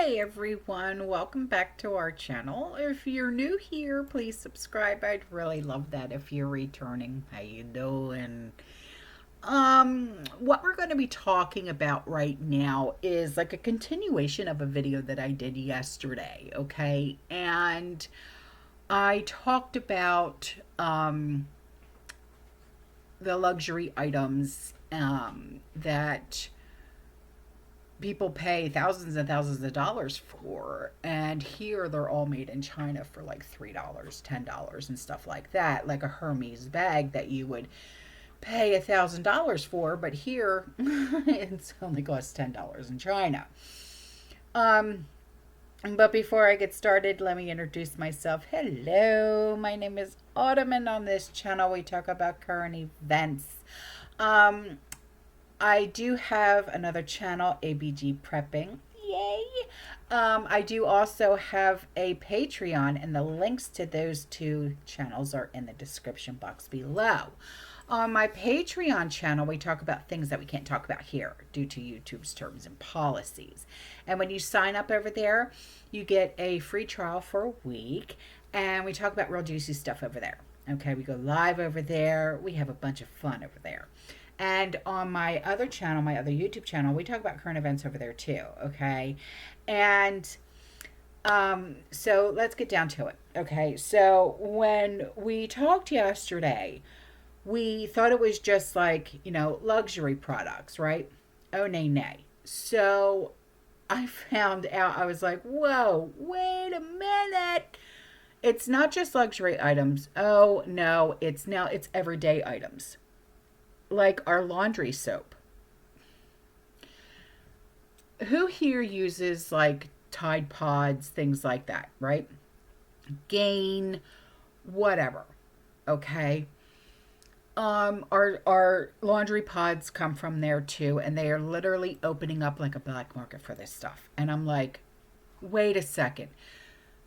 Hey everyone, welcome back to our channel. If you're new here, please subscribe. I'd really love that if you're returning. How you doing? What we're going to be talking about right now is like a continuation of a video that I did yesterday, okay? And I talked about the luxury items that people pay thousands and thousands of dollars for, and here they're all made in China for like $3, $10 and stuff like that, like a Hermes bag that you would pay $1,000 for, but here it's only costs $10 in China. But before I get started, let me introduce myself. Hello, my name is Autumn, and on this channel we talk about current events. I do have another channel, ABG Prepping. Yay! I do also have a Patreon, and the links to those two channels are in the description box below. On my Patreon channel, we talk about things that we can't talk about here due to YouTube's terms and policies. And when you sign up over there, you get a free trial for a week, and we talk about real juicy stuff over there. Okay, we go live over there. We have a bunch of fun over there. And on my other channel, my other YouTube channel, we talk about current events over there too, okay? And so let's get down to it, okay? So when we talked yesterday, we thought it was just like, luxury products, right? Oh, nay, nay. So I found out, I was like, whoa, wait a minute. It's not just luxury items. Oh, no, it's everyday items. Like our laundry soap. Who here uses like Tide Pods, things like that, right? Gain, whatever. Okay. Our laundry pods come from there too, and they are literally opening up like a black market for this stuff. And I'm like, wait a second.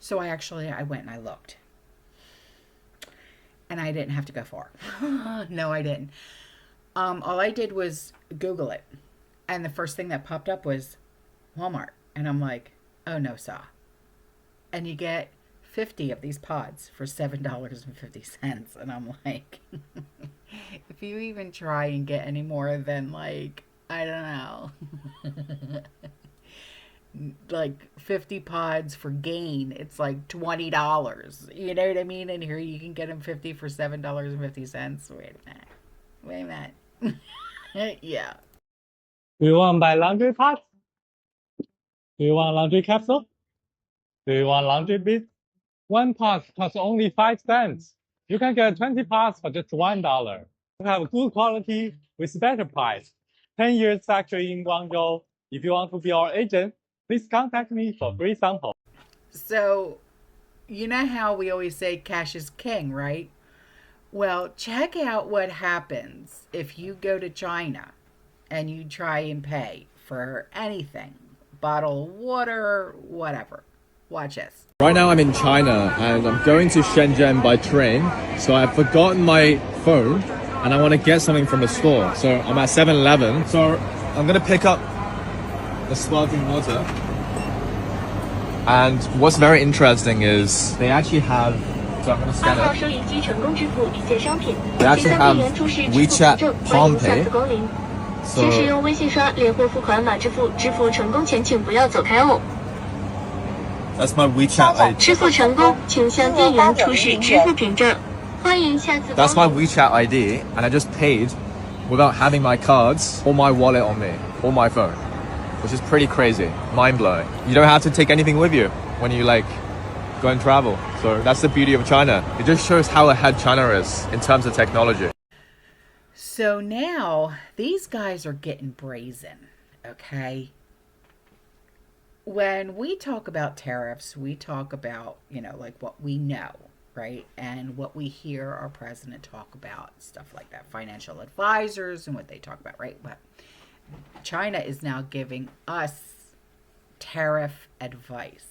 So I went and I looked. And I didn't have to go far. No, I didn't. All I did was Google it. And the first thing that popped up was Walmart. And I'm like, oh no, saw. And you get 50 of these pods for $7.50. And I'm like, if you even try and get any more than like, I don't know, like 50 pods for Gain, it's like $20. You know what I mean? And here you can get them 50 for $7.50. Wait a minute. Yeah. Do you want to buy laundry pots? Do you want laundry capsule? Do you want laundry beads? One pot costs only 5 cents. You can get 20 pots for just $1. You have good quality with better price. 10 years factory in Guangzhou. If you want to be our agent, please contact me for free sample. So, you know how we always say cash is king, right? Well, check out what happens if you go to China and you try and pay for anything, bottle of water, whatever. Watch this. Right now I'm in China and I'm going to Shenzhen by train. So I've forgotten my phone and I want to get something from the store. So I'm at 7-Eleven. So I'm going to pick up the sparkling water. And what's very interesting is they actually have, so I'm going to scan it. They actually have WeChat Palm Pay. So that's my WeChat ID. That's my WeChat ID, and I just paid without having my cards or my wallet on me or my phone, which is pretty crazy, mind-blowing. You don't have to take anything with you when you go and travel. So that's the beauty of China. It just shows how ahead China is in terms of technology. So now these guys are getting brazen, okay? When we talk about tariffs, we talk about, like what we know, right? And what we hear our president talk about, stuff like that, financial advisors and what they talk about, right? But China is now giving us tariff advice.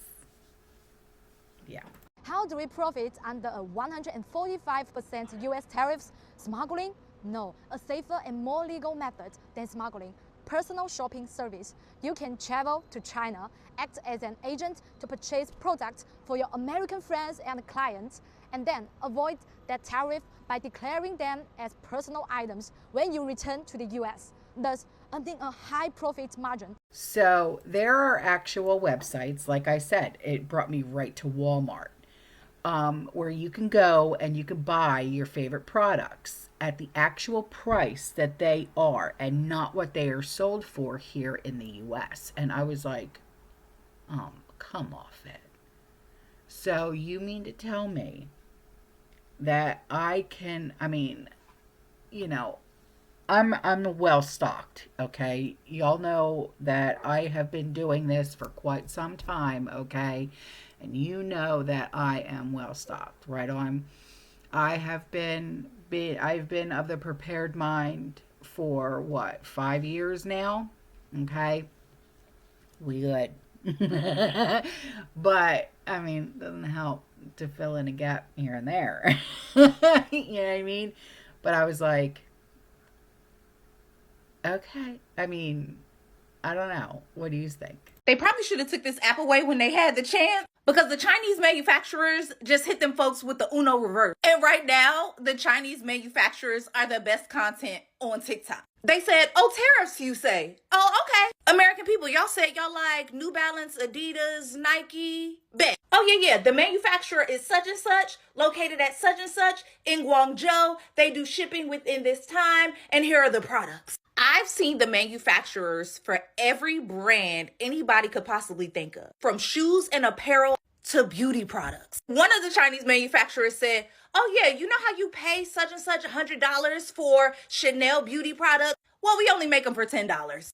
Yeah. How do we profit under a 145% US tariffs? Smuggling? No, a safer and more legal method than smuggling. personal shopping service. You can travel to China, act as an agent to purchase products for your American friends and clients, and then avoid that tariff by declaring them as personal items when you return to the US, thus earning a high profit margin. So there are actual websites, like I said, it brought me right to Walmart, where you can go and you can buy your favorite products at the actual price that they are and not what they are sold for here in the US. And I was like, come off it. So you mean to tell me that I can, I mean, you know, I'm well stocked, okay? Y'all know that I have been doing this for quite some time, okay? And you know that I am well stocked, right on. I've been of the prepared mind for what, 5 years now? Okay? We good. But I mean, doesn't help to fill in a gap here and there. You know what I mean? But I was like, okay. I mean, I don't know. What do you think? They probably should have took this app away when they had the chance, because the Chinese manufacturers just hit them folks with the Uno reverse. And right now, the Chinese manufacturers are the best content on TikTok. They said, oh, tariffs, you say? Oh, okay. American people, y'all said y'all like New Balance, Adidas, Nike. Bet. Oh, yeah. The manufacturer is such and such, located at such and such in Guangzhou. They do shipping within this time, and here are the products. I've seen the manufacturers for every brand anybody could possibly think of, from shoes and apparel to beauty products. One of the Chinese manufacturers said, oh yeah, you know how you pay such and such $100 for Chanel beauty products? Well, we only make them for $10.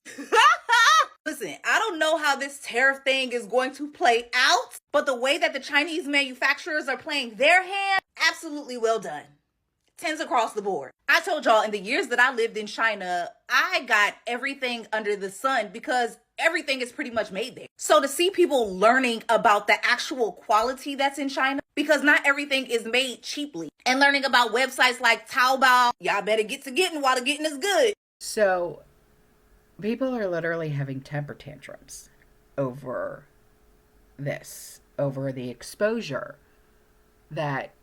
Listen, I don't know how this tariff thing is going to play out, but the way that the Chinese manufacturers are playing their hand, absolutely well done. 10s across the board. I told y'all, in the years that I lived in China, I got everything under the sun because everything is pretty much made there. So to see people learning about the actual quality that's in China, because not everything is made cheaply, and learning about websites like Taobao, y'all better get to getting while the getting is good. So people are literally having temper tantrums over this, over the exposure that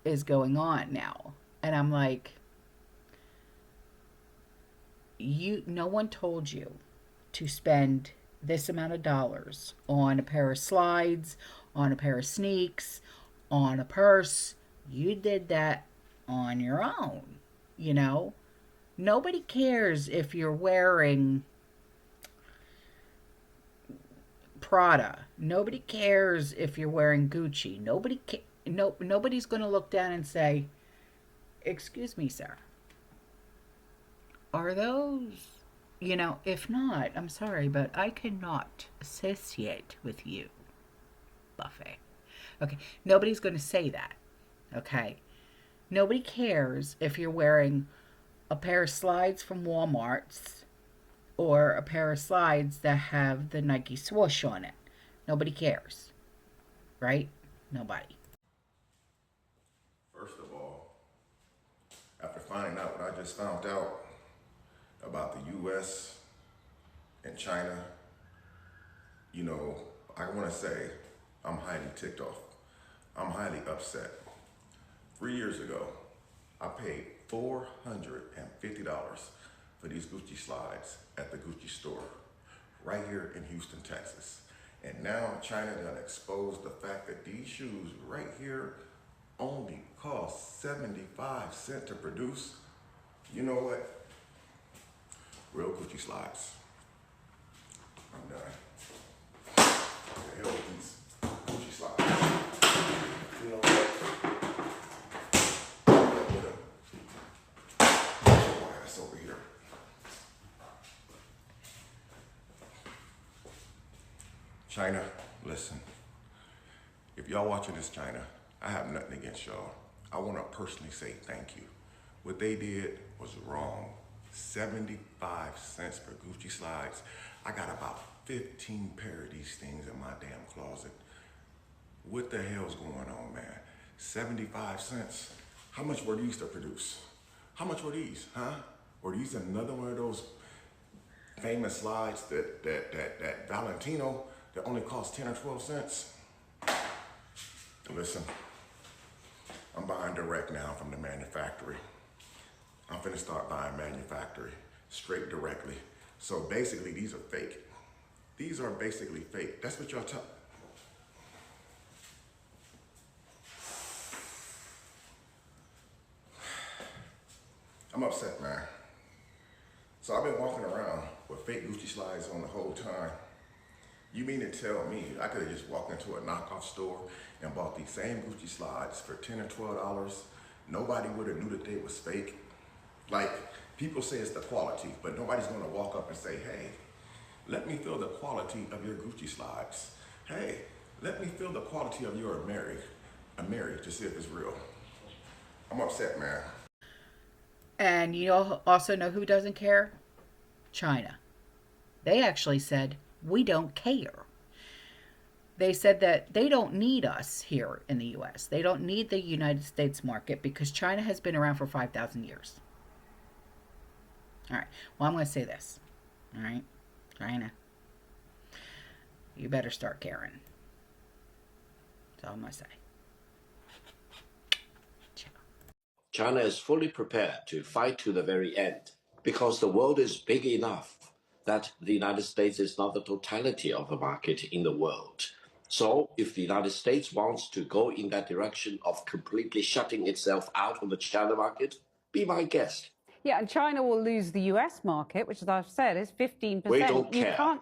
is going on now. And I'm like, no one told you to spend this amount of dollars on a pair of slides, on a pair of sneaks, on a purse. You did that on your own, you know? Nobody cares if you're wearing Prada. Nobody cares if you're wearing Gucci. Nobody's going to look down and say, excuse me, sir, are those, if not, I'm sorry, but I cannot associate with you, buffet. Okay, nobody's going to say that, okay? Nobody cares if you're wearing a pair of slides from Walmart's or a pair of slides that have the Nike swoosh on it. Nobody cares, right? Nobody. First of all, after finding out what I just found out about the US and China, I want to say I'm highly ticked off. I'm highly upset. 3 years ago, I paid $450 for these Gucci slides at the Gucci store right here in Houston, Texas. And now China done exposed the fact that these shoes right here only cost 75 cents to produce. You know what? Real Gucci slides. I'm done. What the hell with these Gucci slides? You know what? That's over here. China, listen. If y'all watching this, China, I have nothing against y'all. I want to personally say thank you. What they did was wrong. 75 cents for Gucci slides. I got about 15 pair of these things in my damn closet. What the hell's going on, man? 75 cents? How much were these to produce? How much were these, huh? Or these another one of those famous slides that Valentino that only cost 10 or 12 cents? Listen, I'm buying direct now from the manufacturer. I'm finna start buying manufacturer straight directly. So basically, these are fake. These are basically fake. That's what y'all tell. I'm upset, man. So I've been walking around with fake Gucci slides on the whole time. You mean to tell me I could have just walked into a knockoff store and bought these same Gucci slides for $10 or $12? Nobody would have knew that they was fake. Like, people say it's the quality, but nobody's gonna walk up and say, hey, let me feel the quality of your Gucci slides. Hey, let me feel the quality of your Ameri to see if it's real. I'm upset, man. And you also know who doesn't care? China. They actually said, we don't care. They said that they don't need us here in the U.S. They don't need the United States market because China has been around for 5,000 years. All right. Well, I'm going to say this. All right. China, you better start caring. That's all I'm going to say. China is fully prepared to fight to the very end because the world is big enough that the United States is not the totality of the market in the world. So if the United States wants to go in that direction of completely shutting itself out of the China market, be my guest. Yeah, and China will lose the US market, which, as I've said, is 15%. We don't care.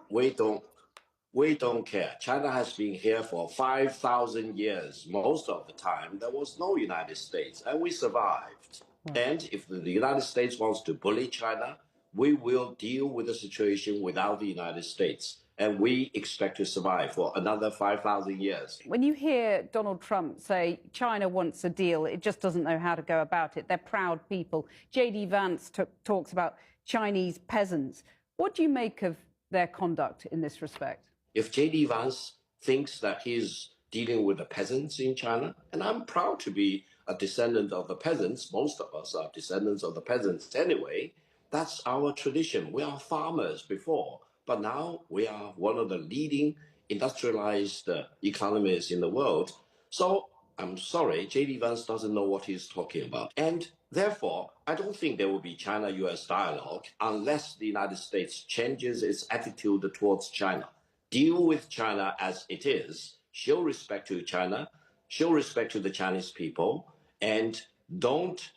We don't care. China has been here for 5,000 years. Most of the time, there was no United States, and we survived. And if the United States wants to bully China, we will deal with the situation without the United States. And we expect to survive for another 5,000 years. When you hear Donald Trump say China wants a deal, it just doesn't know how to go about it. They're proud people. J.D. Vance talks about Chinese peasants. What do you make of their conduct in this respect? If J.D. Vance thinks that he's dealing with the peasants in China, and I'm proud to be a descendant of the peasants, most of us are descendants of the peasants anyway, that's our tradition. We are farmers before, but now we are one of the leading industrialized economies in the world. So I'm sorry, J.D. Vance doesn't know what he's talking about. And therefore, I don't think there will be China-US dialogue unless the United States changes its attitude towards China. Deal with China as it is, show respect to China, show respect to the Chinese people, and don't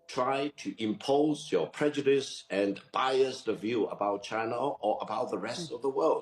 try to impose your prejudice and biased view about China or about the rest of the world.